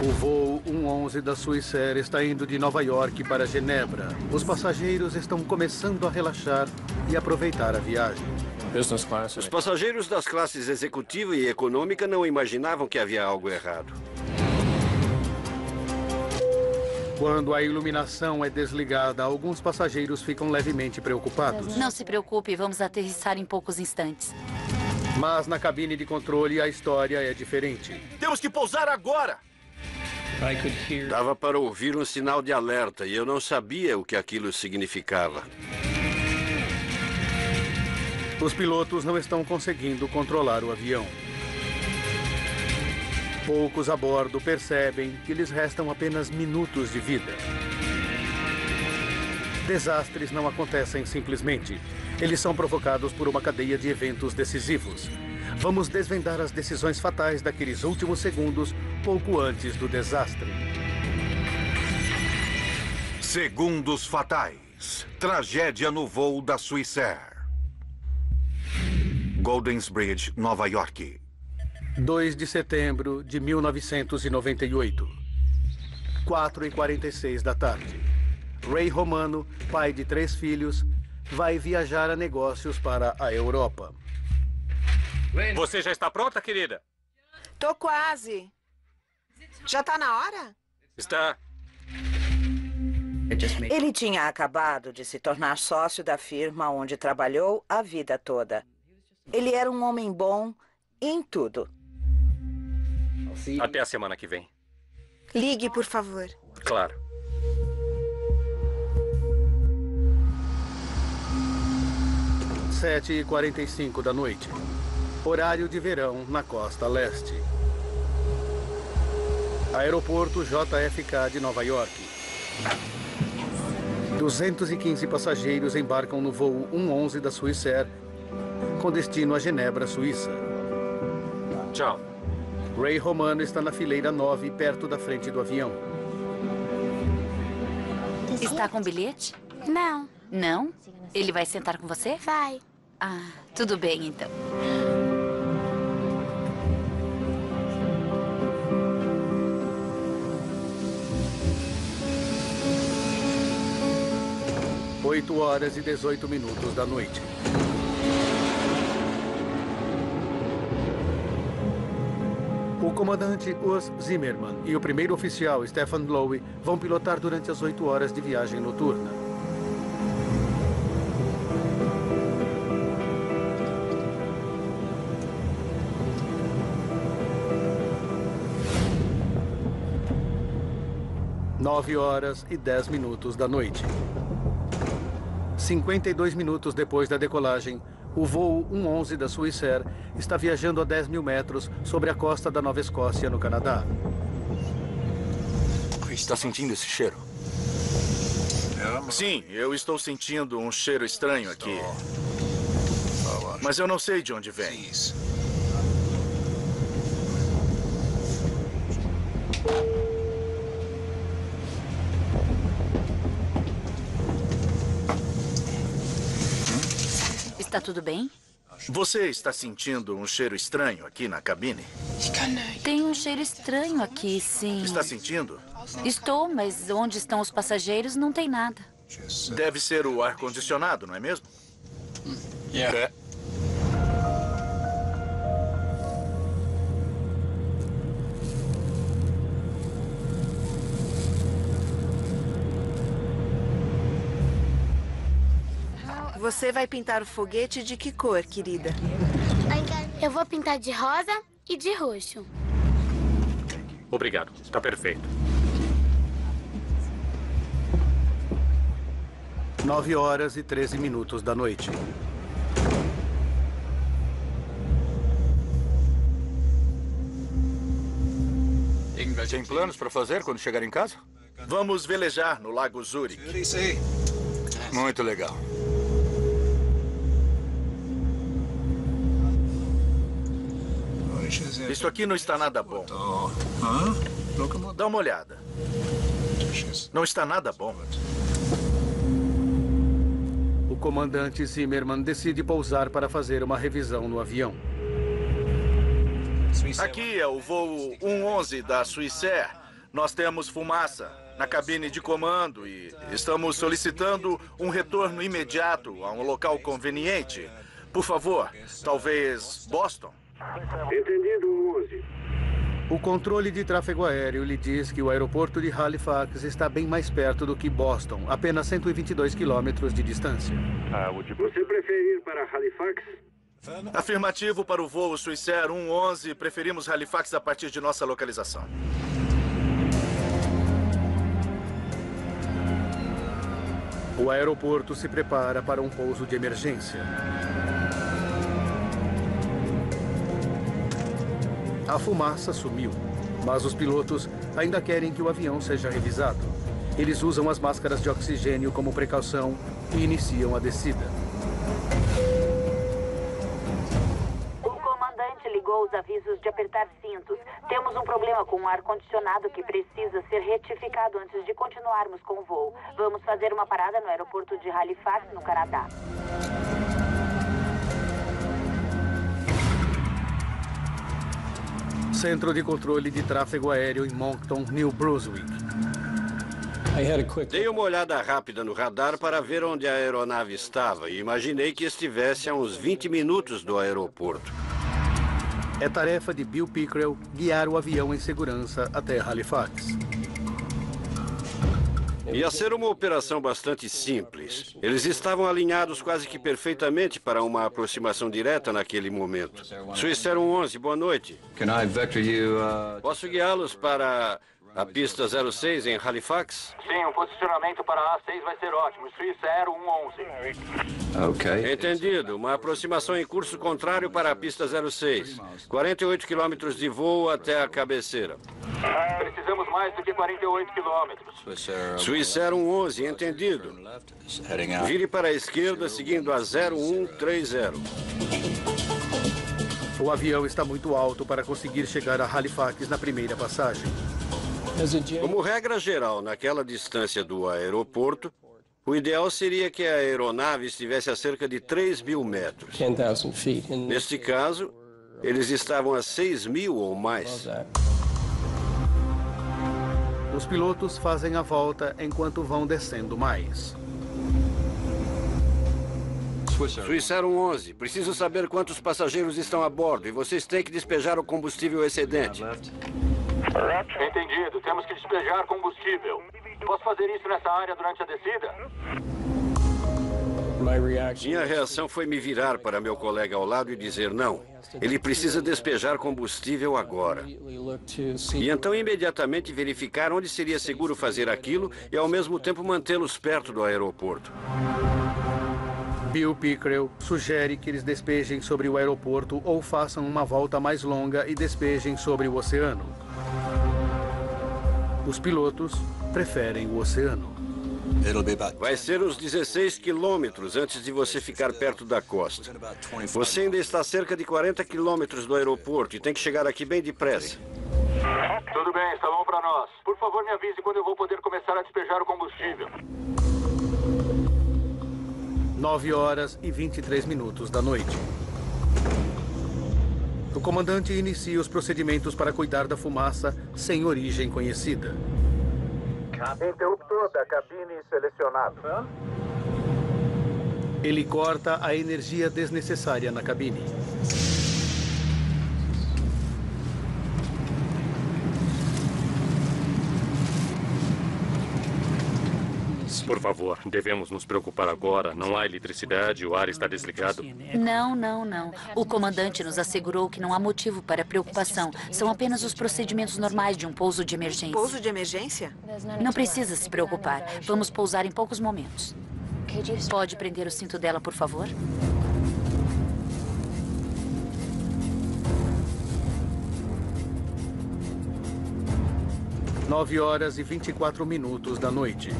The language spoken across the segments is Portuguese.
O voo 111 da Swissair está indo de Nova York para Genebra. Os passageiros estão começando a relaxar e aproveitar a viagem. Os passageiros das classes executiva e econômica não imaginavam que havia algo errado. Quando a iluminação é desligada, alguns passageiros ficam levemente preocupados. Não se preocupe, vamos aterrissar em poucos instantes. Mas na cabine de controle a história é diferente. Temos que pousar agora! Dava para ouvir um sinal de alerta e eu não sabia o que aquilo significava. Os pilotos não estão conseguindo controlar o avião. Poucos a bordo percebem que lhes restam apenas minutos de vida. Desastres não acontecem simplesmente. Eles são provocados por uma cadeia de eventos decisivos. Vamos desvendar as decisões fatais daqueles últimos segundos, pouco antes do desastre. Segundos fatais. Tragédia no voo da Swissair. Goldensbridge, Nova York. 2 de setembro de 1998. 4h46 da tarde. Ray Romano, pai de 3 filhos, vai viajar a negócios para a Europa. Você já está pronta, querida? Tô quase. Já tá na hora? Está. Ele tinha acabado de se tornar sócio da firma onde trabalhou a vida toda. Ele era um homem bom em tudo. Até a semana que vem. Ligue, por favor. Claro. Sete e 45 da noite. Horário de verão na costa leste. Aeroporto JFK de Nova York. 215 passageiros embarcam no voo 111 da Swissair, com destino a Genebra, Suíça. Tchau. Ray Romano está na fileira 9, perto da frente do avião. Está com bilhete? Não, Não? Ele vai sentar com você? vai. Ah, tudo bem, então. Oito horas e 18 minutos da noite. O comandante Urs Zimmermann e o primeiro oficial Stefan Lowe vão pilotar durante as 8 horas de viagem noturna. Nove horas e 10 minutos da noite. 52 minutos depois da decolagem, o voo 111 da Swissair está viajando a 10.000 metros sobre a costa da Nova Escócia, no Canadá. Está sentindo esse cheiro? Sim, eu estou sentindo um cheiro estranho aqui. Mas eu não sei de onde vem. Está tudo bem? Você está sentindo um cheiro estranho aqui na cabine? Tem um cheiro estranho aqui, sim. Está sentindo? Estou, mas onde estão os passageiros não tem nada. Deve ser o ar-condicionado, não é mesmo? É. Você vai pintar o foguete de que cor, querida? Eu vou pintar de rosa e de roxo. Obrigado. Está perfeito. 9 horas e 13 minutos da noite. Tem planos para fazer quando chegar em casa? Vamos velejar no Lago Zurich. Muito legal. Isso aqui não está nada bom. Dá uma olhada. Não está nada bom. O comandante Zimmermann decide pousar para fazer uma revisão no avião. Aqui é o voo 111 da Swissair. Nós temos fumaça na cabine de comando e estamos solicitando um retorno imediato a um local conveniente. Por favor, talvez Boston? Entendido, 11. O controle de tráfego aéreo lhe diz que o aeroporto de Halifax está bem mais perto do que Boston, apenas 122 quilômetros de distância. Você prefere ir para Halifax? Afirmativo para o voo Swissair 111. Preferimos Halifax a partir de nossa localização. O aeroporto se prepara para um pouso de emergência. A fumaça sumiu, mas os pilotos ainda querem que o avião seja revisado. Eles usam as máscaras de oxigênio como precaução e iniciam a descida. O comandante ligou os avisos de apertar cintos. Temos um problema com o ar-condicionado que precisa ser retificado antes de continuarmos com o voo. Vamos fazer uma parada no aeroporto de Halifax, no Canadá. Centro de controle de tráfego aéreo em Moncton, New Brunswick. Dei uma olhada rápida no radar para ver onde a aeronave estava e imaginei que estivesse a uns 20 minutos do aeroporto. É tarefa de Bill Pickrell guiar o avião em segurança até Halifax. Ia ser uma operação bastante simples. Eles estavam alinhados quase que perfeitamente para uma aproximação direta naquele momento. Swissair 111, boa noite. Posso guiá-los para a pista 06 em Halifax? Sim, um posicionamento para a A6 vai ser ótimo. Swissair 111. Ok. Entendido. Uma aproximação em curso contrário para a pista 06. 48 quilômetros de voo até a cabeceira. Precisamos mais do que 48 quilômetros. Swissair 111, entendido. Vire para a esquerda seguindo a 0130. O avião está muito alto para conseguir chegar a Halifax na primeira passagem. Como regra geral, naquela distância do aeroporto, o ideal seria que a aeronave estivesse a cerca de 3.000 metros. Neste caso, eles estavam a 6.000 ou mais. Os pilotos fazem a volta enquanto vão descendo mais. Swissair 111, preciso saber quantos passageiros estão a bordo e vocês têm que despejar o combustível excedente. Entendido. Temos que despejar combustível. Posso fazer isso nessa área durante a descida? Minha reação foi me virar para meu colega ao lado e dizer não. Ele precisa despejar combustível agora. E então imediatamente verificar onde seria seguro fazer aquilo e ao mesmo tempo mantê-los perto do aeroporto. Bill Pickrell sugere que eles despejem sobre o aeroporto ou façam uma volta mais longa e despejem sobre o oceano. Os pilotos preferem o oceano. Vai ser uns 16 quilômetros antes de você ficar perto da costa. Você ainda está a cerca de 40 quilômetros do aeroporto e tem que chegar aqui bem depressa. Tudo bem, está bom para nós. Por favor, me avise quando eu vou poder começar a despejar o combustível. 9 horas e 23 minutos da noite. O comandante inicia os procedimentos para cuidar da fumaça sem origem conhecida. Interruptor da cabine selecionado. Ele corta a energia desnecessária na cabine. Por favor, devemos nos preocupar agora. Não há eletricidade, o ar está desligado. Não, não, não. O comandante nos assegurou que não há motivo para preocupação. São apenas os procedimentos normais de um pouso de emergência. Pouso de emergência? Não precisa se preocupar. Vamos pousar em poucos momentos. Pode prender o cinto dela, por favor? Nove horas e 24 minutos da noite.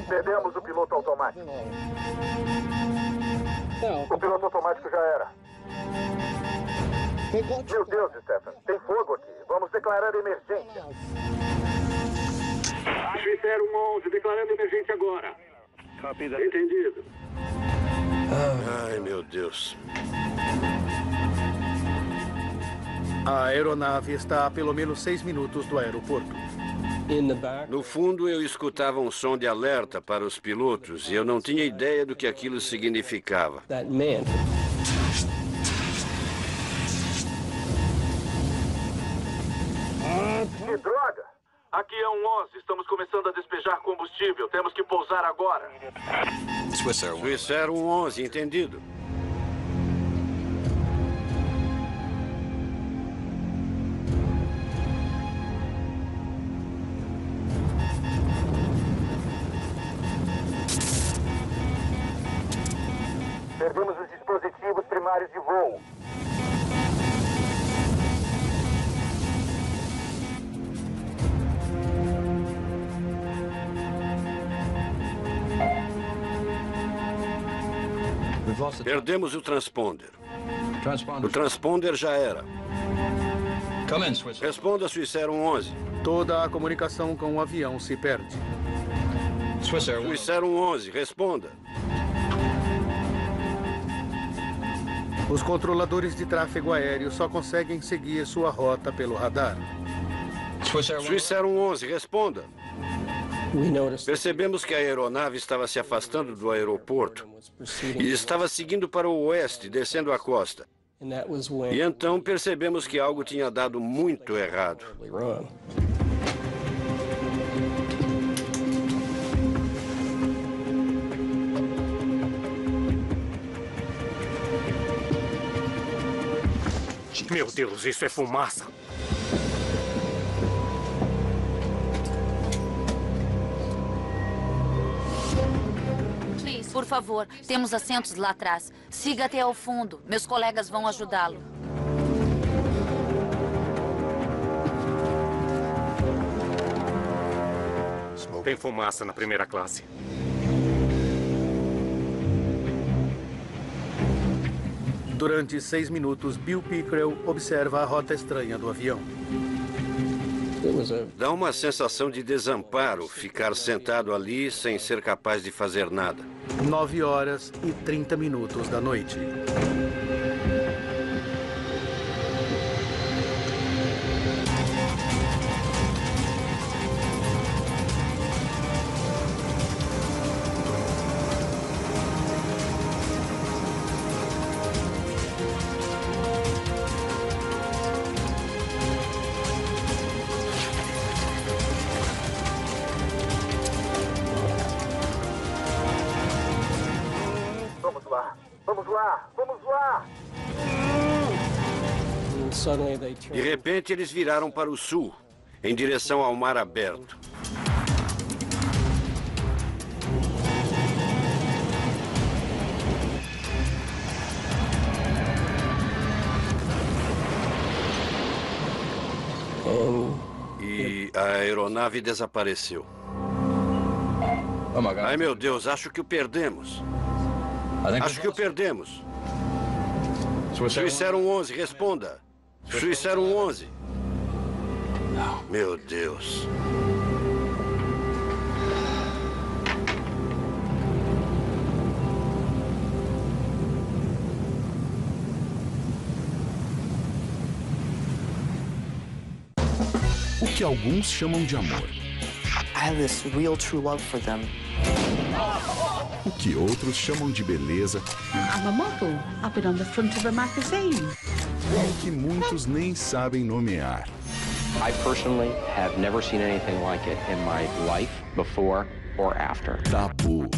Perdemos o piloto automático. O piloto automático já era. Meu Deus, Stephen, tem fogo aqui. Vamos declarar emergência. Swissair 111, declarando emergência agora. Entendido. Ai, meu Deus. A aeronave está a pelo menos 6 minutos do aeroporto. No fundo, eu escutava um som de alerta para os pilotos e eu não tinha ideia do que aquilo significava. Que droga! Aqui é um 11, estamos começando a despejar combustível. Temos que pousar agora. Swissair 11, entendido. Perdemos os dispositivos primários de voo. Perdemos o transponder. O transponder já era. Responda, Swissair 11. Toda a comunicação com o avião se perde. Swissair 11, responda. Os controladores de tráfego aéreo só conseguem seguir sua rota pelo radar. Swissair 11, responda. Percebemos que a aeronave estava se afastando do aeroporto e estava seguindo para o oeste, descendo a costa. E então percebemos que algo tinha dado muito errado. Meu Deus, isso é fumaça. Por favor, temos assentos lá atrás. Siga até ao fundo. Meus colegas vão ajudá-lo. Tem fumaça na primeira classe. Durante 6 minutos, Bill Pickrell observa a rota estranha do avião. Dá uma sensação de desamparo ficar sentado ali sem ser capaz de fazer nada. 9 horas e 30 minutos da noite. De repente, eles viraram para o sul, em direção ao mar aberto. E a aeronave desapareceu. Ai, meu Deus, acho que o perdemos. Acho que o perdemos. Swissair 11, responda. Swissair 11. Meu Deus. O que alguns chamam de amor. I have this real true love for them. O que outros chamam de beleza. I'm a model. I've been on the front of a magazine. E o que muitos nem sabem nomear. I personally have never seen anything like it in my life before or after. Tabu.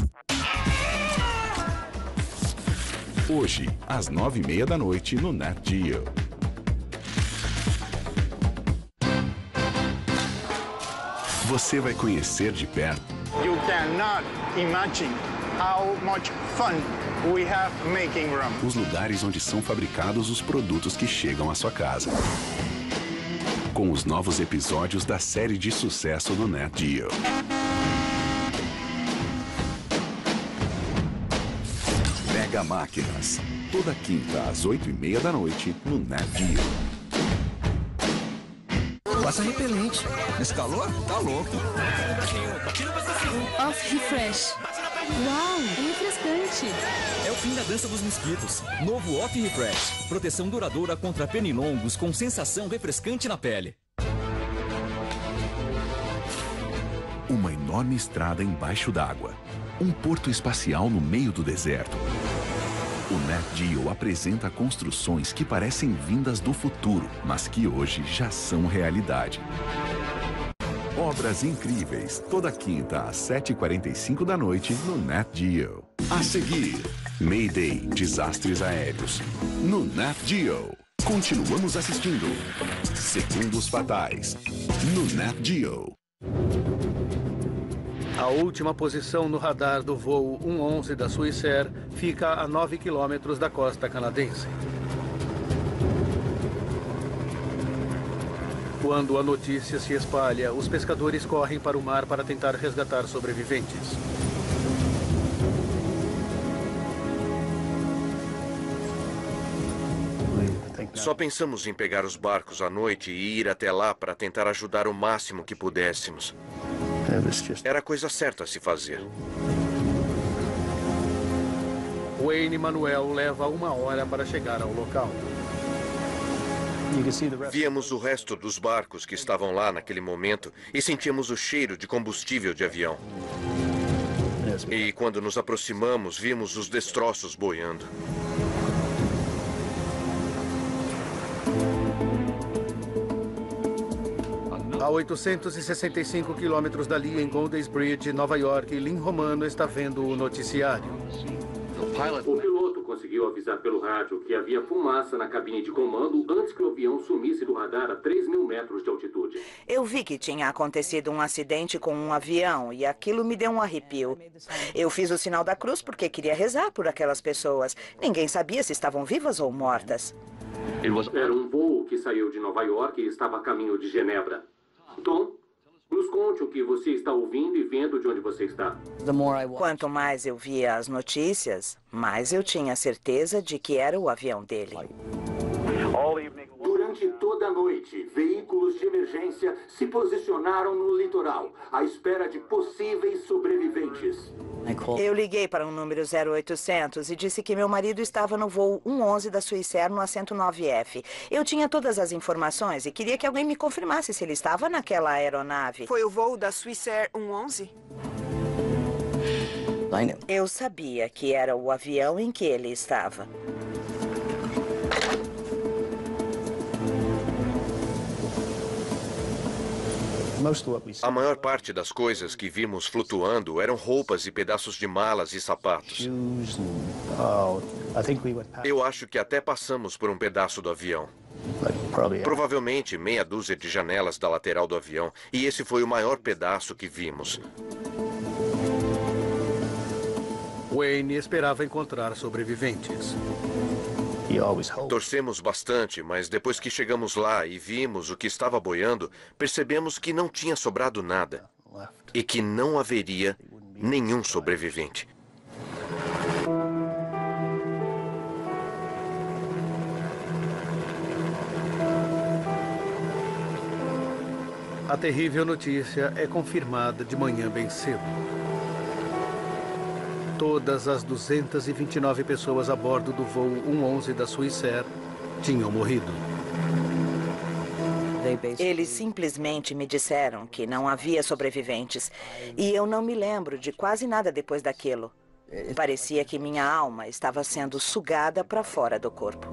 Hoje, às 9h30 da noite no Nat Geo. Você vai conhecer de perto. You cannot imagine how much fun we have making rum. Os lugares onde são fabricados os produtos que chegam à sua casa. Com os novos episódios da série de sucesso do Nat Geo. Mega Máquinas. Toda quinta às 8h30 da noite no Nat Geo. Passa repelente. Nesse calor, tá louco. Off Refresh. Uau, é refrescante. É o fim da dança dos mosquitos. Novo Off Refresh. Proteção duradoura contra pernilongos com sensação refrescante na pele. Uma enorme estrada embaixo d'água. Um porto espacial no meio do deserto. O Nat Geo apresenta construções que parecem vindas do futuro, mas que hoje já são realidade. Obras incríveis, toda quinta às 7h45 da noite no Nat Geo. A seguir, Mayday, desastres aéreos. No Nat Geo. Continuamos assistindo. Segundos Fatais. No Nat Geo. A última posição no radar do voo 111 da Swissair fica a 9 quilômetros da costa canadense. Quando a notícia se espalha, os pescadores correm para o mar para tentar resgatar sobreviventes. Só pensamos em pegar os barcos à noite e ir até lá para tentar ajudar o máximo que pudéssemos. Era a coisa certa a se fazer. Wayne Manuel leva 1 hora para chegar ao local. Víamos o resto dos barcos que estavam lá naquele momento e sentíamos o cheiro de combustível de avião. E quando nos aproximamos, vimos os destroços boiando. A 865 quilômetros dali, em Golden Bridge, Nova York, Lynn Romano está vendo o noticiário. O piloto conseguiu avisar pelo rádio que havia fumaça na cabine de comando antes que o avião sumisse do radar a 3.000 metros de altitude. Eu vi que tinha acontecido um acidente com um avião e aquilo me deu um arrepio. Eu fiz o sinal da cruz porque queria rezar por aquelas pessoas. Ninguém sabia se estavam vivas ou mortas. Era um voo que saiu de Nova York e estava a caminho de Genebra. Tom, nos conte o que você está ouvindo e vendo de onde você está. Quanto mais eu via as notícias, mais eu tinha certeza de que era o avião dele. Durante toda a noite, veículos de emergência se posicionaram no litoral, à espera de possíveis sobreviventes. Eu liguei para um número 0800 e disse que meu marido estava no voo 111 da Swissair no assento 9F. Eu tinha todas as informações e queria que alguém me confirmasse se ele estava naquela aeronave. Foi o voo da Swissair 111? Eu sabia que era o avião em que ele estava. A maior parte das coisas que vimos flutuando eram roupas e pedaços de malas e sapatos. Eu acho que até passamos por um pedaço do avião. Provavelmente meia dúzia de janelas da lateral do avião, e esse foi o maior pedaço que vimos. Wayne esperava encontrar sobreviventes. Torcemos bastante, mas depois que chegamos lá e vimos o que estava boiando, percebemos que não tinha sobrado nada e que não haveria nenhum sobrevivente. A terrível notícia é confirmada de manhã bem cedo. Todas as 229 pessoas a bordo do voo 111 da Swissair tinham morrido. Eles simplesmente me disseram que não havia sobreviventes. E eu não me lembro de quase nada depois daquilo. Parecia que minha alma estava sendo sugada para fora do corpo.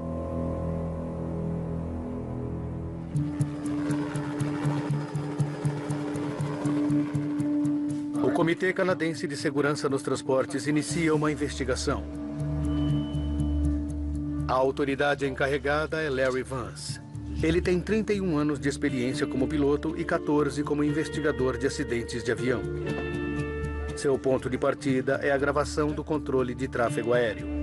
O Comitê Canadense de Segurança nos Transportes inicia uma investigação. A autoridade encarregada é Larry Vance. Ele tem 31 anos de experiência como piloto e 14 como investigador de acidentes de avião. Seu ponto de partida é a gravação do controle de tráfego aéreo.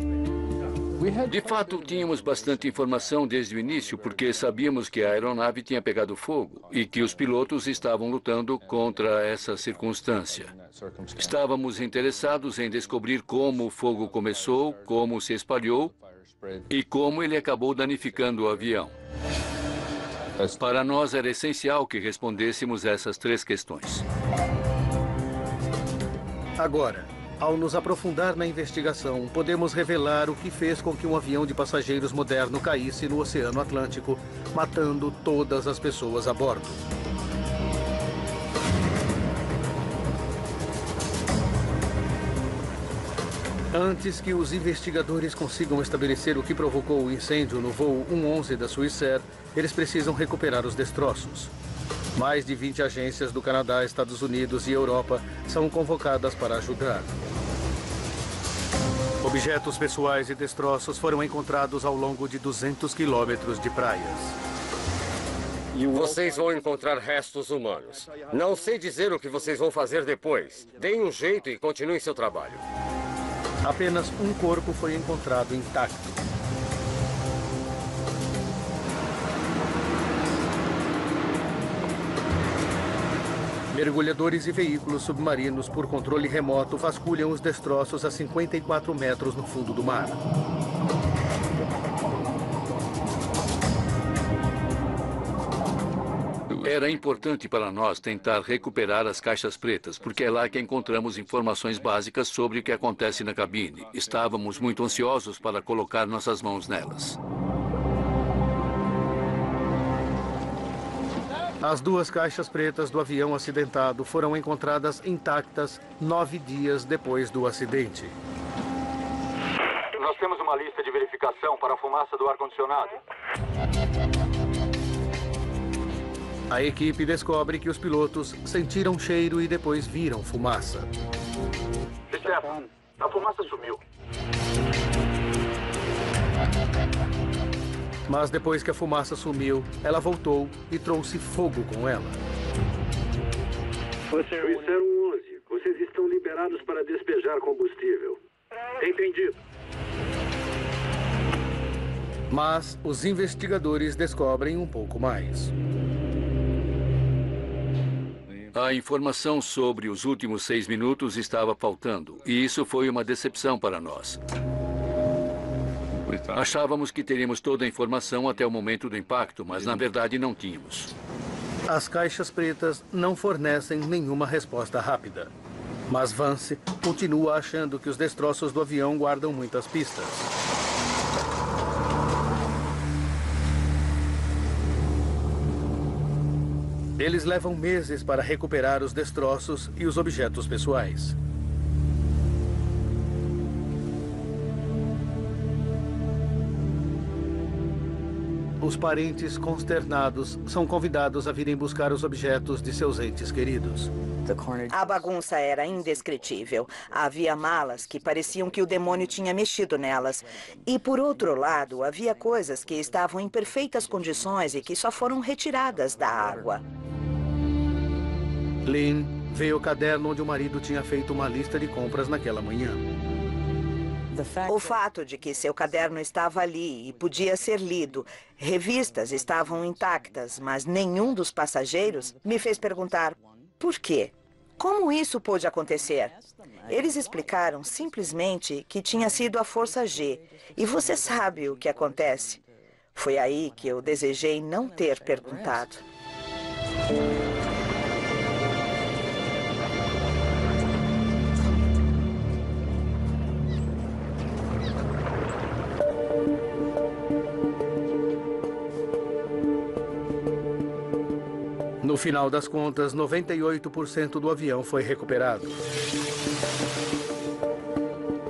De fato, tínhamos bastante informação desde o início, porque sabíamos que a aeronave tinha pegado fogo e que os pilotos estavam lutando contra essa circunstância. Estávamos interessados em descobrir como o fogo começou, como se espalhou e como ele acabou danificando o avião. Para nós era essencial que respondêssemos essas 3 questões. Agora, Ao nos aprofundar na investigação, podemos revelar o que fez com que um avião de passageiros moderno caísse no Oceano Atlântico, matando todas as pessoas a bordo. Antes que os investigadores consigam estabelecer o que provocou o incêndio no voo 111 da Swissair, eles precisam recuperar os destroços. Mais de 20 agências do Canadá, Estados Unidos e Europa são convocadas para ajudar. Objetos pessoais e destroços foram encontrados ao longo de 200 quilômetros de praias. Vocês vão encontrar restos humanos. Não sei dizer o que vocês vão fazer depois. Deem um jeito e continuem seu trabalho. Apenas um corpo foi encontrado intacto. Mergulhadores e veículos submarinos por controle remoto vasculham os destroços a 54 metros no fundo do mar. Era importante para nós tentar recuperar as caixas pretas, porque é lá que encontramos informações básicas sobre o que acontece na cabine. Estávamos muito ansiosos para colocar nossas mãos nelas. As duas caixas pretas do avião acidentado foram encontradas intactas 9 dias depois do acidente. Nós temos uma lista de verificação para a fumaça do ar-condicionado. A equipe descobre que os pilotos sentiram cheiro e depois viram fumaça. Stefan, a fumaça sumiu. Mas depois que a fumaça sumiu, ela voltou e trouxe fogo com ela. Swissair 111, vocês estão liberados para despejar combustível. Entendido. Mas os investigadores descobrem um pouco mais. A informação sobre os últimos 6 minutos estava faltando, e isso foi uma decepção para nós. Achávamos que teríamos toda a informação até o momento do impacto, mas na verdade não tínhamos. As caixas pretas não fornecem nenhuma resposta rápida. Mas Vance continua achando que os destroços do avião guardam muitas pistas. Eles levam meses para recuperar os destroços e os objetos pessoais. Os parentes consternados são convidados a virem buscar os objetos de seus entes queridos. A bagunça era indescritível. Havia malas que pareciam que o demônio tinha mexido nelas. E, por outro lado, havia coisas que estavam em perfeitas condições e que só foram retiradas da água. Lynn vê o caderno onde o marido tinha feito uma lista de compras naquela manhã. O fato de que seu caderno estava ali e podia ser lido, revistas estavam intactas, mas nenhum dos passageiros, me fez perguntar por quê? Como isso pôde acontecer? Eles explicaram simplesmente que tinha sido a Força G. E você sabe o que acontece. Foi aí que eu desejei não ter perguntado. No final das contas, 98% do avião foi recuperado.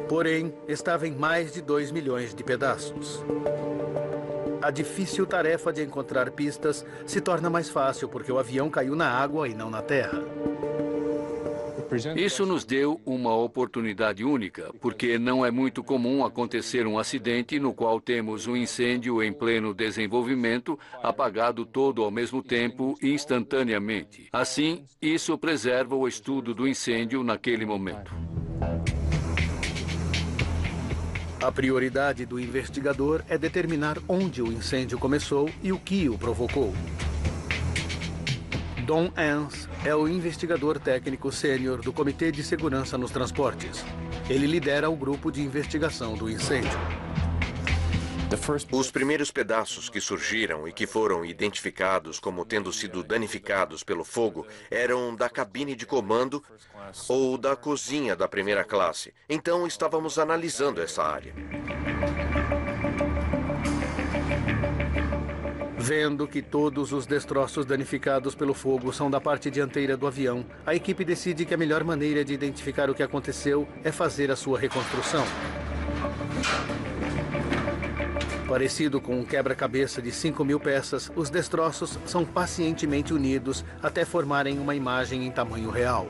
Porém, estava em mais de 2 milhões de pedaços. A difícil tarefa de encontrar pistas se torna mais fácil porque o avião caiu na água e não na terra. Isso nos deu uma oportunidade única, porque não é muito comum acontecer um acidente no qual temos um incêndio em pleno desenvolvimento, apagado todo ao mesmo tempo, instantaneamente. Assim, isso preserva o estudo do incêndio naquele momento. A prioridade do investigador é determinar onde o incêndio começou e o que o provocou. Don Ans é o investigador técnico sênior do Comitê de Segurança nos Transportes. Ele lidera o grupo de investigação do incêndio. Os primeiros pedaços que surgiram e que foram identificados como tendo sido danificados pelo fogo eram da cabine de comando ou da cozinha da primeira classe. Então estávamos analisando essa área. Vendo que todos os destroços danificados pelo fogo são da parte dianteira do avião, a equipe decide que a melhor maneira de identificar o que aconteceu é fazer a sua reconstrução. Parecido com um quebra-cabeça de 5.000 peças, os destroços são pacientemente unidos até formarem uma imagem em tamanho real.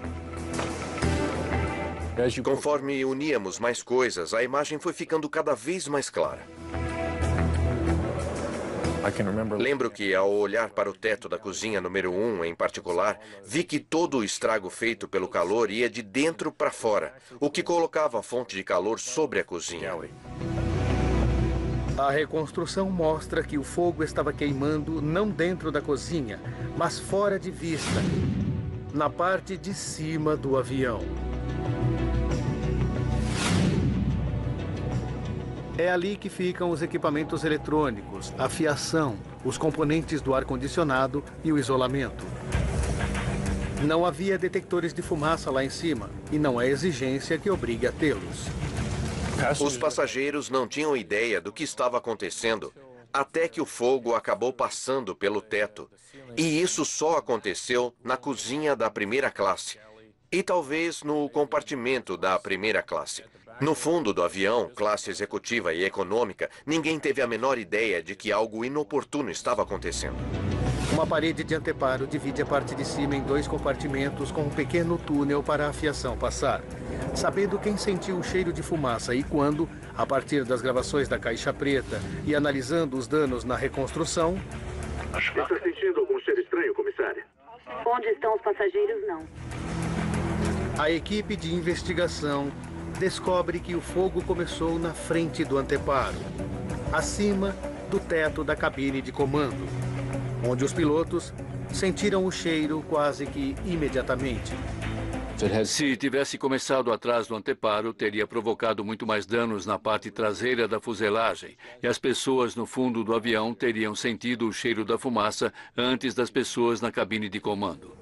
Conforme uníamos mais coisas, a imagem foi ficando cada vez mais clara. Lembro que, ao olhar para o teto da cozinha número 1, em particular, vi que todo o estrago feito pelo calor ia de dentro para fora, o que colocava a fonte de calor sobre a cozinha. A reconstrução mostra que o fogo estava queimando não dentro da cozinha, mas fora de vista, na parte de cima do avião. É ali que ficam os equipamentos eletrônicos, a fiação, os componentes do ar-condicionado e o isolamento. Não havia detectores de fumaça lá em cima, e não há exigência que obrigue a tê-los. Os passageiros não tinham ideia do que estava acontecendo, até que o fogo acabou passando pelo teto. E isso só aconteceu na cozinha da primeira classe, e talvez no compartimento da primeira classe. No fundo do avião, classe executiva e econômica, ninguém teve a menor ideia de que algo inoportuno estava acontecendo. Uma parede de anteparo divide a parte de cima em 2 compartimentos com um pequeno túnel para a fiação passar. Sabendo quem sentiu o cheiro de fumaça e quando, a partir das gravações da caixa preta e analisando os danos na reconstrução... Está sentindo algum cheiro estranho, comissária? Onde estão os passageiros, não. A equipe de investigação descobre que o fogo começou na frente do anteparo, acima do teto da cabine de comando, onde os pilotos sentiram o cheiro quase que imediatamente. Se tivesse começado atrás do anteparo, teria provocado muito mais danos na parte traseira da fuselagem, e as pessoas no fundo do avião teriam sentido o cheiro da fumaça antes das pessoas na cabine de comando.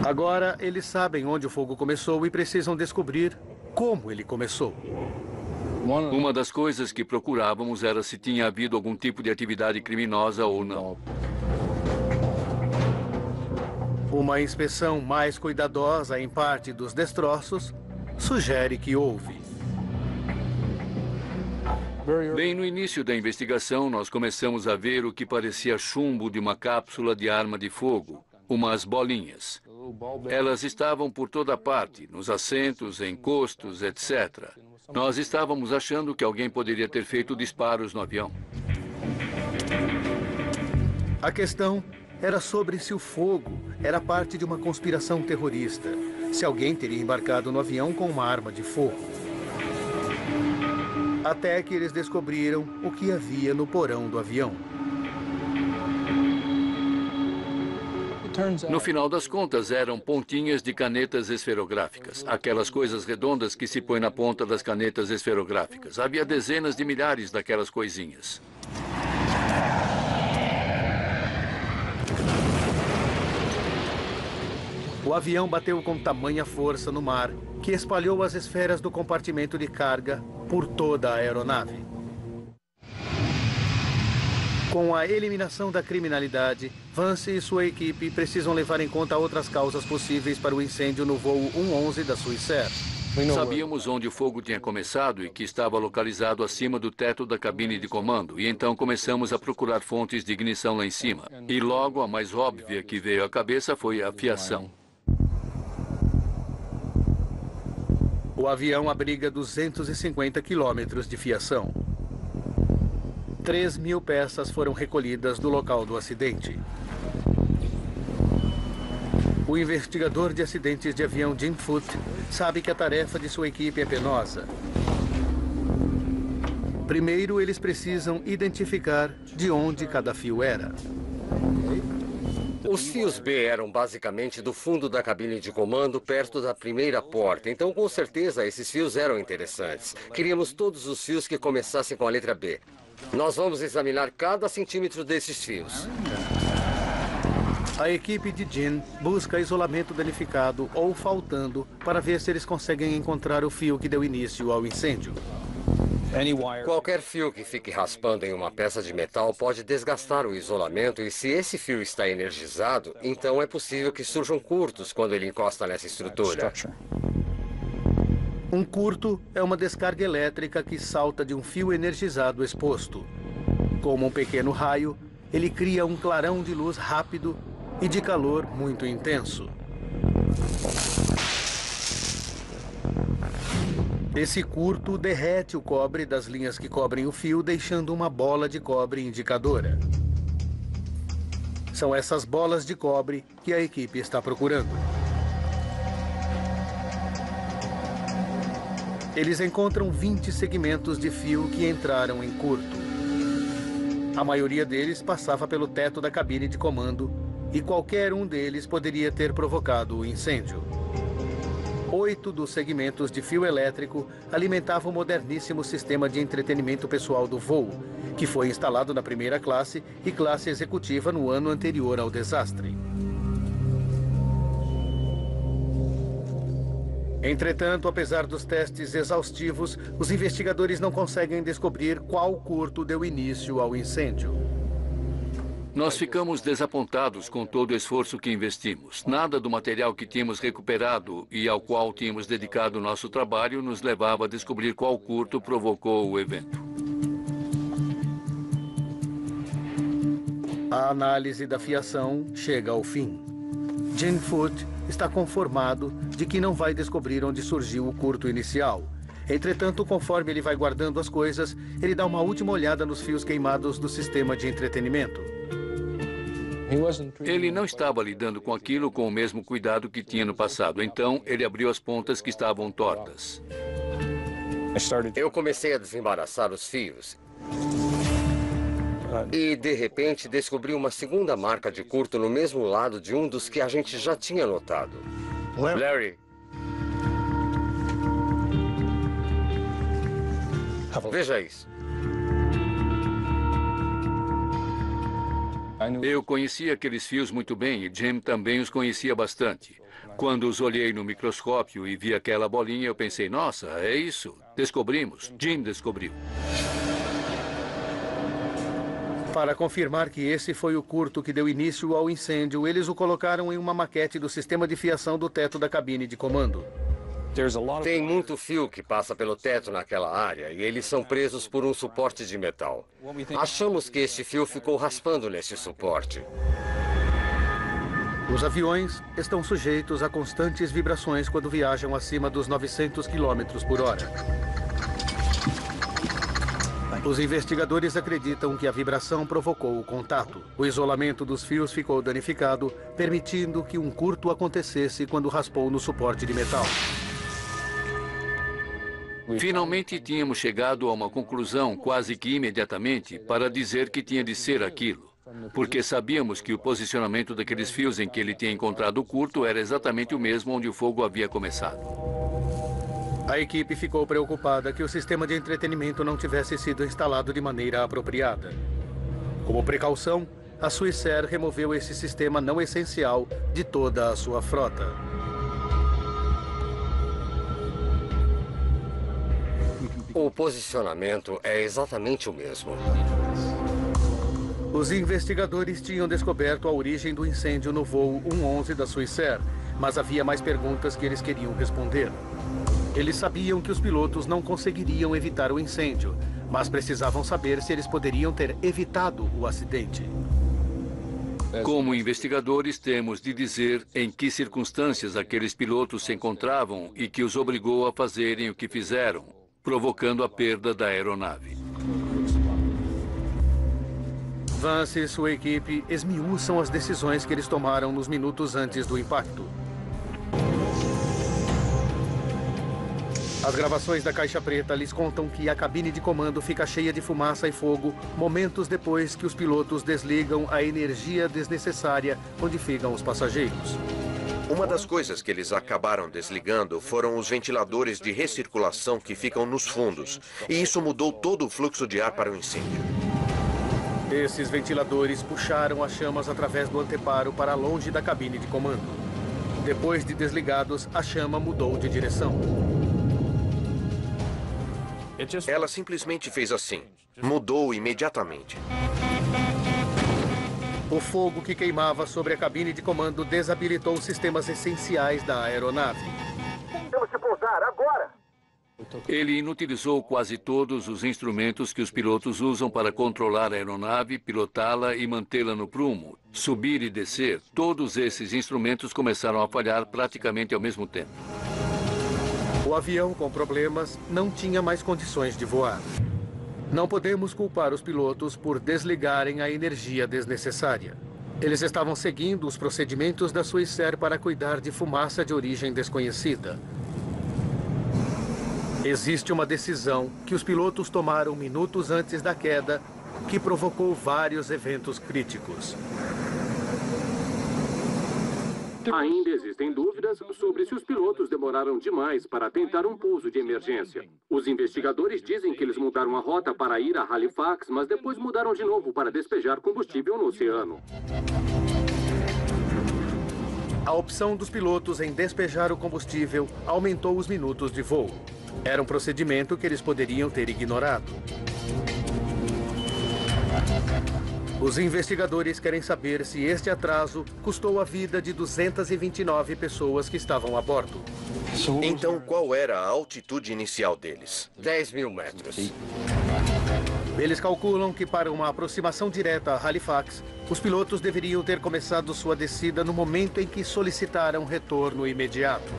Agora, eles sabem onde o fogo começou e precisam descobrir como ele começou. Uma das coisas que procurávamos era se tinha havido algum tipo de atividade criminosa ou não. Uma inspeção mais cuidadosa em parte dos destroços sugere que houve. Bem no início da investigação, nós começamos a ver o que parecia chumbo de uma cápsula de arma de fogo, umas bolinhas. Elas estavam por toda parte, nos assentos, encostos, etc. Nós estávamos achando que alguém poderia ter feito disparos no avião. A questão era sobre se o fogo era parte de uma conspiração terrorista, se alguém teria embarcado no avião com uma arma de fogo. Até que eles descobriram o que havia no porão do avião. No final das contas, eram pontinhas de canetas esferográficas. Aquelas coisas redondas que se põem na ponta das canetas esferográficas. Havia dezenas de milhares daquelas coisinhas. O avião bateu com tamanha força no mar que espalhou as esferas do compartimento de carga por toda a aeronave. Com a eliminação da criminalidade, Vance e sua equipe precisam levar em conta outras causas possíveis para o incêndio no voo 111 da Swissair. Sabíamos onde o fogo tinha começado e que estava localizado acima do teto da cabine de comando, e então começamos a procurar fontes de ignição lá em cima. E logo a mais óbvia que veio à cabeça foi a fiação. O avião abriga 250 quilômetros de fiação. 3.000 peças foram recolhidas do local do acidente. O investigador de acidentes de avião Jim Foote sabe que a tarefa de sua equipe é penosa. Primeiro, eles precisam identificar de onde cada fio era. Os fios B eram basicamente do fundo da cabine de comando, perto da primeira porta. Então, com certeza, esses fios eram interessantes. Queríamos todos os fios que começassem com a letra B. Nós vamos examinar cada centímetro desses fios. A equipe de Jim busca isolamento danificado ou faltando para ver se eles conseguem encontrar o fio que deu início ao incêndio. Qualquer fio que fique raspando em uma peça de metal pode desgastar o isolamento e se esse fio está energizado, então é possível que surjam curtos quando ele encosta nessa estrutura. Um curto é uma descarga elétrica que salta de um fio energizado exposto. Como um pequeno raio, ele cria um clarão de luz rápido e de calor muito intenso. Esse curto derrete o cobre das linhas que cobrem o fio, deixando uma bola de cobre indicadora. São essas bolas de cobre que a equipe está procurando. Eles encontram 20 segmentos de fio que entraram em curto. A maioria deles passava pelo teto da cabine de comando e qualquer um deles poderia ter provocado o incêndio. 8 dos segmentos de fio elétrico alimentavam o moderníssimo sistema de entretenimento pessoal do voo, que foi instalado na primeira classe e classe executiva no ano anterior ao desastre. Entretanto, apesar dos testes exaustivos, os investigadores não conseguem descobrir qual curto deu início ao incêndio. Nós ficamos desapontados com todo o esforço que investimos. Nada do material que tínhamos recuperado e ao qual tínhamos dedicado nosso trabalho nos levava a descobrir qual curto provocou o evento. A análise da fiação chega ao fim. Jim Foote está conformado de que não vai descobrir onde surgiu o curto inicial. Entretanto, conforme ele vai guardando as coisas, ele dá uma última olhada nos fios queimados do sistema de entretenimento. Ele não estava lidando com aquilo com o mesmo cuidado que tinha no passado. Então, ele abriu as pontas que estavam tortas. Eu comecei a desembaraçar os fios. E, de repente, descobri uma segunda marca de curto no mesmo lado de um dos que a gente já tinha notado. Larry. Veja isso. Eu conhecia aqueles fios muito bem e Jim também os conhecia bastante. Quando os olhei no microscópio e vi aquela bolinha, eu pensei, nossa, é isso. Descobrimos. Jim descobriu. Para confirmar que esse foi o curto que deu início ao incêndio, eles o colocaram em uma maquete do sistema de fiação do teto da cabine de comando. Tem muito fio que passa pelo teto naquela área e eles são presos por um suporte de metal. Achamos que este fio ficou raspando nesse suporte. Os aviões estão sujeitos a constantes vibrações quando viajam acima dos 900 km por hora. Os investigadores acreditam que a vibração provocou o contato. O isolamento dos fios ficou danificado, permitindo que um curto acontecesse quando raspou no suporte de metal. Finalmente tínhamos chegado a uma conclusão quase que imediatamente para dizer que tinha de ser aquilo. Porque sabíamos que o posicionamento daqueles fios em que ele tinha encontrado o curto era exatamente o mesmo onde o fogo havia começado. A equipe ficou preocupada que o sistema de entretenimento não tivesse sido instalado de maneira apropriada. Como precaução, a Swissair removeu esse sistema não essencial de toda a sua frota. O posicionamento é exatamente o mesmo. Os investigadores tinham descoberto a origem do incêndio no voo 111 da Swissair, mas havia mais perguntas que eles queriam responder. Eles sabiam que os pilotos não conseguiriam evitar o incêndio, mas precisavam saber se eles poderiam ter evitado o acidente. Como investigadores, temos de dizer em que circunstâncias aqueles pilotos se encontravam e que os obrigou a fazerem o que fizeram, provocando a perda da aeronave. Vance e sua equipe esmiuçam as decisões que eles tomaram nos minutos antes do impacto. As gravações da caixa preta lhes contam que a cabine de comando fica cheia de fumaça e fogo momentos depois que os pilotos desligam a energia desnecessária onde ficam os passageiros. Uma das coisas que eles acabaram desligando foram os ventiladores de recirculação que ficam nos fundos. E isso mudou todo o fluxo de ar para o incêndio. Esses ventiladores puxaram as chamas através do anteparo para longe da cabine de comando. Depois de desligados, a chama mudou de direção. Ela simplesmente fez assim. Mudou imediatamente. O fogo que queimava sobre a cabine de comando desabilitou os sistemas essenciais da aeronave. Temos que pousar agora! Ele inutilizou quase todos os instrumentos que os pilotos usam para controlar a aeronave, pilotá-la e mantê-la no prumo. Subir e descer, todos esses instrumentos começaram a falhar praticamente ao mesmo tempo. O avião, com problemas, não tinha mais condições de voar. Não podemos culpar os pilotos por desligarem a energia desnecessária. Eles estavam seguindo os procedimentos da Swissair para cuidar de fumaça de origem desconhecida. Existe uma decisão que os pilotos tomaram minutos antes da queda que provocou vários eventos críticos. Ainda existem dúvidas sobre se os pilotos demoraram demais para tentar um pouso de emergência. Os investigadores dizem que eles mudaram a rota para ir a Halifax, mas depois mudaram de novo para despejar combustível no oceano. A opção dos pilotos em despejar o combustível aumentou os minutos de voo. Era um procedimento que eles poderiam ter ignorado. Os investigadores querem saber se este atraso custou a vida de 229 pessoas que estavam a bordo. Então, qual era a altitude inicial deles? 10.000 metros. Eles calculam que para uma aproximação direta a Halifax, os pilotos deveriam ter começado sua descida no momento em que solicitaram retorno imediato.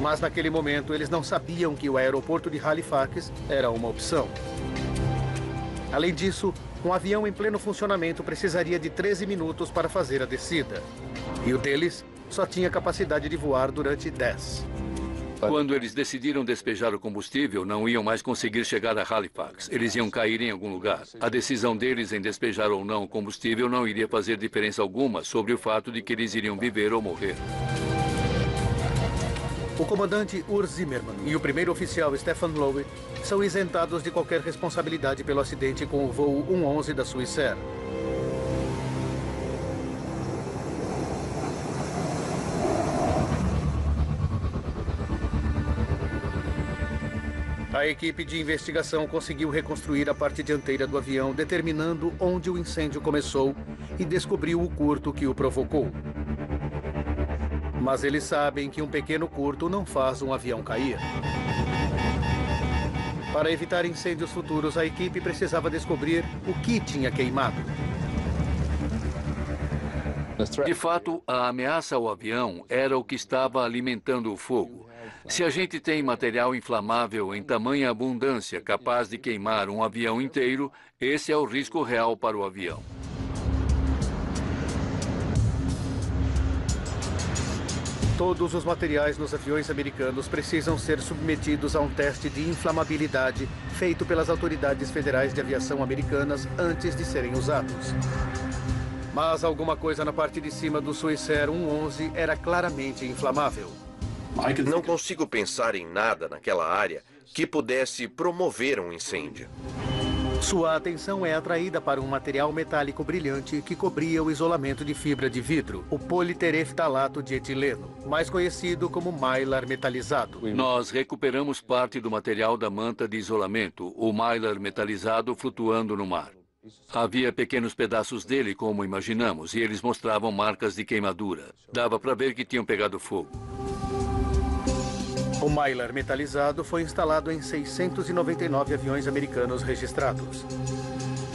Mas naquele momento eles não sabiam que o aeroporto de Halifax era uma opção. Além disso, um avião em pleno funcionamento precisaria de 13 minutos para fazer a descida. E o deles só tinha capacidade de voar durante 10. Quando eles decidiram despejar o combustível, não iam mais conseguir chegar a Halifax. Eles iam cair em algum lugar. A decisão deles em despejar ou não o combustível não iria fazer diferença alguma sobre o fato de que eles iriam viver ou morrer. O comandante Urs Zimmermann e o primeiro oficial Stefan Lowe são isentados de qualquer responsabilidade pelo acidente com o voo 111 da Swissair. A equipe de investigação conseguiu reconstruir a parte dianteira do avião, determinando onde o incêndio começou e descobriu o curto que o provocou. Mas eles sabem que um pequeno curto não faz um avião cair. Para evitar incêndios futuros, a equipe precisava descobrir o que tinha queimado. De fato, a ameaça ao avião era o que estava alimentando o fogo. Se a gente tem material inflamável em tamanha abundância capaz de queimar um avião inteiro, esse é o risco real para o avião. Todos os materiais nos aviões americanos precisam ser submetidos a um teste de inflamabilidade feito pelas autoridades federais de aviação americanas antes de serem usados. Mas alguma coisa na parte de cima do Swissair 111 era claramente inflamável. Não consigo pensar em nada naquela área que pudesse promover um incêndio. Sua atenção é atraída para um material metálico brilhante que cobria o isolamento de fibra de vidro, o politereftalato de etileno, mais conhecido como mylar metalizado. Nós recuperamos parte do material da manta de isolamento, o mylar metalizado flutuando no mar. Havia pequenos pedaços dele, como imaginamos, e eles mostravam marcas de queimadura. Dava para ver que tinham pegado fogo. O mylar metalizado foi instalado em 699 aviões americanos registrados.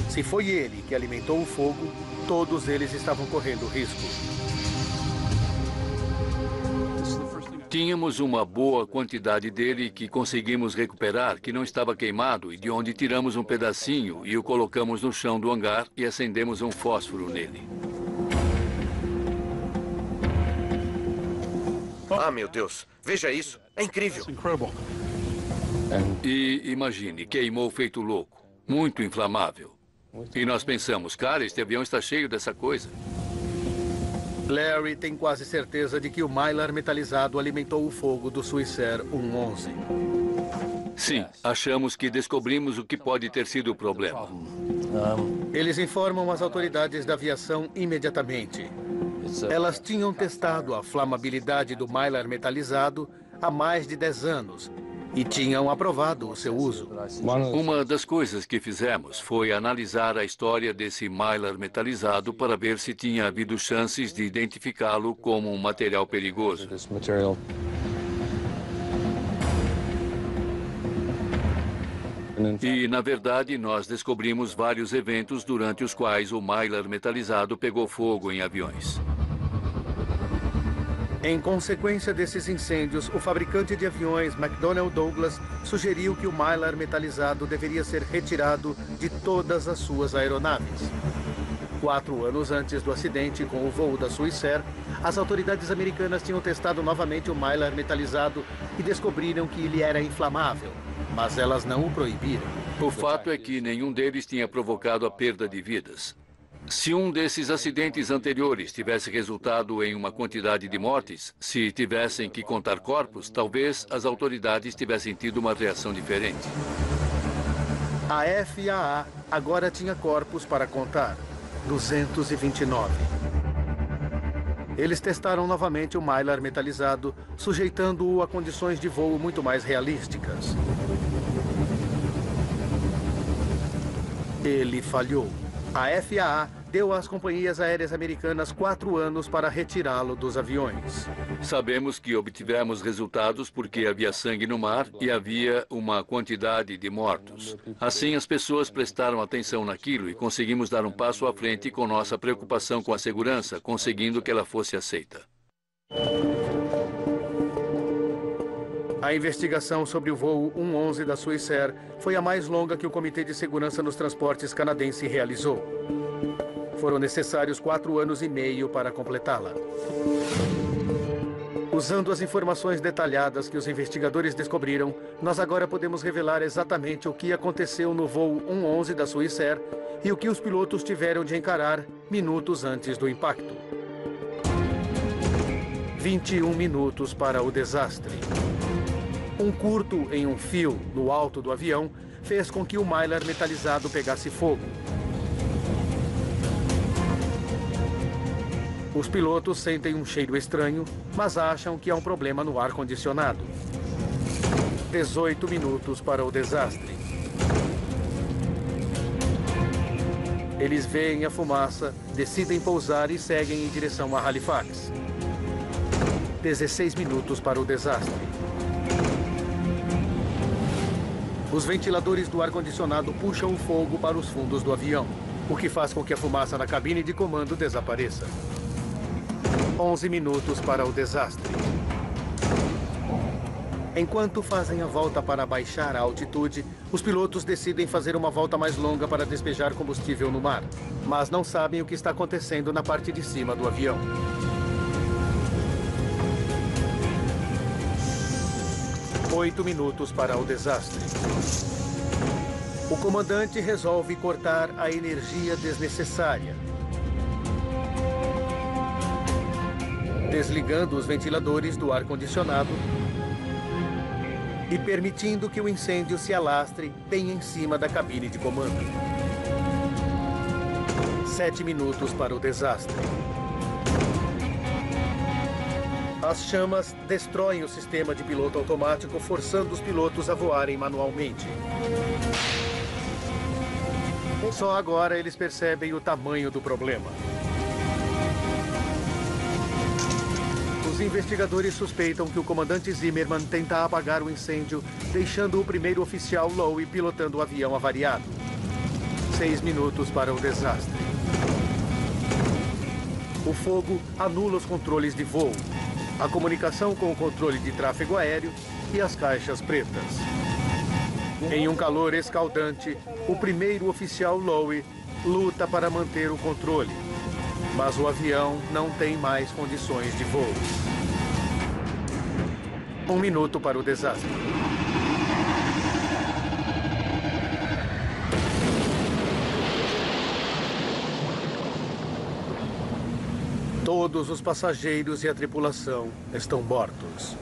Se foi ele que alimentou o fogo, todos eles estavam correndo risco. Tínhamos uma boa quantidade dele que conseguimos recuperar, que não estava queimado, e de onde tiramos um pedacinho e o colocamos no chão do hangar e acendemos um fósforo nele. Ah, meu Deus. Veja isso. É incrível. E imagine, queimou feito louco. Muito inflamável. E nós pensamos, cara, este avião está cheio dessa coisa. Larry tem quase certeza de que o Mylar metalizado alimentou o fogo do Swissair 111. Sim, achamos que descobrimos o que pode ter sido o problema. Eles informam as autoridades da aviação imediatamente. Elas tinham testado a flamabilidade do Mylar metalizado há mais de 10 anos e tinham aprovado o seu uso. Uma das coisas que fizemos foi analisar a história desse Mylar metalizado para ver se tinha havido chances de identificá-lo como um material perigoso. E, na verdade, nós descobrimos vários eventos durante os quais o Mylar metalizado pegou fogo em aviões. Em consequência desses incêndios, o fabricante de aviões McDonnell Douglas sugeriu que o Mylar metalizado deveria ser retirado de todas as suas aeronaves. 4 anos antes do acidente com o voo da Swissair, as autoridades americanas tinham testado novamente o Mylar metalizado e descobriram que ele era inflamável, mas elas não o proibiram. O fato é que nenhum deles tinha provocado a perda de vidas. Se um desses acidentes anteriores tivesse resultado em uma quantidade de mortes, se tivessem que contar corpos, talvez as autoridades tivessem tido uma reação diferente. A FAA agora tinha corpos para contar, 229. Eles testaram novamente o Mylar metalizado, sujeitando-o a condições de voo muito mais realísticas. Ele falhou. A FAA deu às companhias aéreas americanas 4 anos para retirá-lo dos aviões. Sabemos que obtivemos resultados porque havia sangue no mar e havia uma quantidade de mortos. Assim, as pessoas prestaram atenção naquilo e conseguimos dar um passo à frente com nossa preocupação com a segurança, conseguindo que ela fosse aceita. A investigação sobre o voo 111 da Swissair foi a mais longa que o Comitê de Segurança nos Transportes canadense realizou. Foram necessários 4 anos e meio para completá-la. Usando as informações detalhadas que os investigadores descobriram, nós agora podemos revelar exatamente o que aconteceu no voo 111 da Swissair e o que os pilotos tiveram de encarar minutos antes do impacto. 21 minutos para o desastre. Um curto em um fio no alto do avião fez com que o Mylar metalizado pegasse fogo. Os pilotos sentem um cheiro estranho, mas acham que há um problema no ar-condicionado. 18 minutos para o desastre. Eles veem a fumaça, decidem pousar e seguem em direção a Halifax. 16 minutos para o desastre. Os ventiladores do ar-condicionado puxam o fogo para os fundos do avião, o que faz com que a fumaça na cabine de comando desapareça. 11 minutos para o desastre. Enquanto fazem a volta para baixar a altitude, os pilotos decidem fazer uma volta mais longa para despejar combustível no mar, mas não sabem o que está acontecendo na parte de cima do avião. Oito minutos para o desastre. O comandante resolve cortar a energia desnecessária, desligando os ventiladores do ar-condicionado e permitindo que o incêndio se alastre bem em cima da cabine de comando. 7 minutos para o desastre. As chamas destroem o sistema de piloto automático, forçando os pilotos a voarem manualmente. Só agora eles percebem o tamanho do problema. Os investigadores suspeitam que o comandante Zimmerman tenta apagar o incêndio, deixando o primeiro oficial Lowe pilotando o avião avariado. 6 minutos para o desastre. O fogo anula os controles de voo, a comunicação com o controle de tráfego aéreo e as caixas pretas. Em um calor escaldante, o primeiro oficial Lowe luta para manter o controle, mas o avião não tem mais condições de voo. 1 minuto para o desastre. Todos os passageiros e a tripulação estão mortos.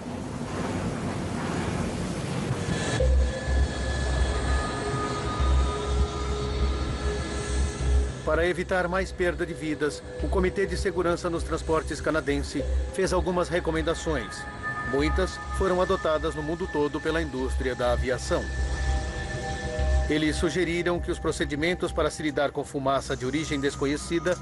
Para evitar mais perda de vidas, o Comitê de Segurança nos Transportes canadense fez algumas recomendações. Muitas foram adotadas no mundo todo pela indústria da aviação. Eles sugeriram que os procedimentos para se lidar com fumaça de origem desconhecida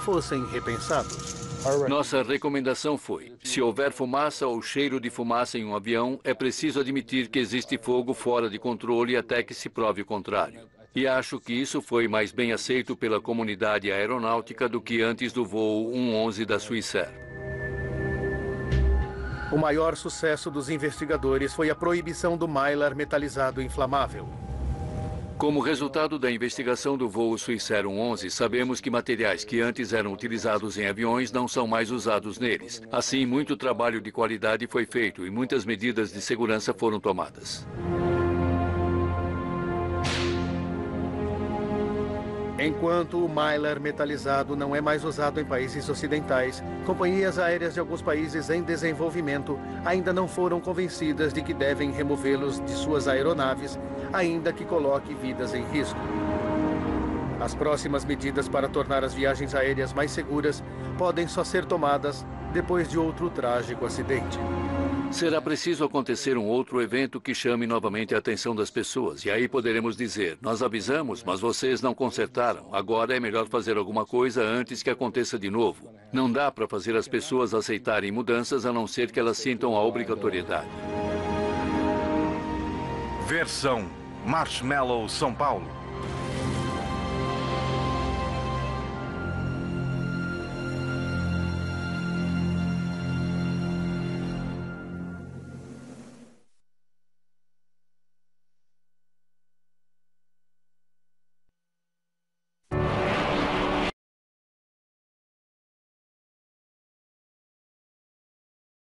fossem repensados. Nossa recomendação foi: se houver fumaça ou cheiro de fumaça em um avião, é preciso admitir que existe fogo fora de controle até que se prove o contrário. E acho que isso foi mais bem aceito pela comunidade aeronáutica do que antes do voo 111 da Swissair. O maior sucesso dos investigadores foi a proibição do mylar metalizado inflamável. Como resultado da investigação do voo Swissair 111, sabemos que materiais que antes eram utilizados em aviões não são mais usados neles. Assim, muito trabalho de qualidade foi feito e muitas medidas de segurança foram tomadas. Enquanto o mylar metalizado não é mais usado em países ocidentais, companhias aéreas de alguns países em desenvolvimento ainda não foram convencidas de que devem removê-los de suas aeronaves, ainda que coloque vidas em risco. As próximas medidas para tornar as viagens aéreas mais seguras podem só ser tomadas depois de outro trágico acidente. Será preciso acontecer um outro evento que chame novamente a atenção das pessoas. E aí poderemos dizer: nós avisamos, mas vocês não consertaram. Agora é melhor fazer alguma coisa antes que aconteça de novo. Não dá para fazer as pessoas aceitarem mudanças a não ser que elas sintam a obrigatoriedade. Versão Marshmallow São Paulo.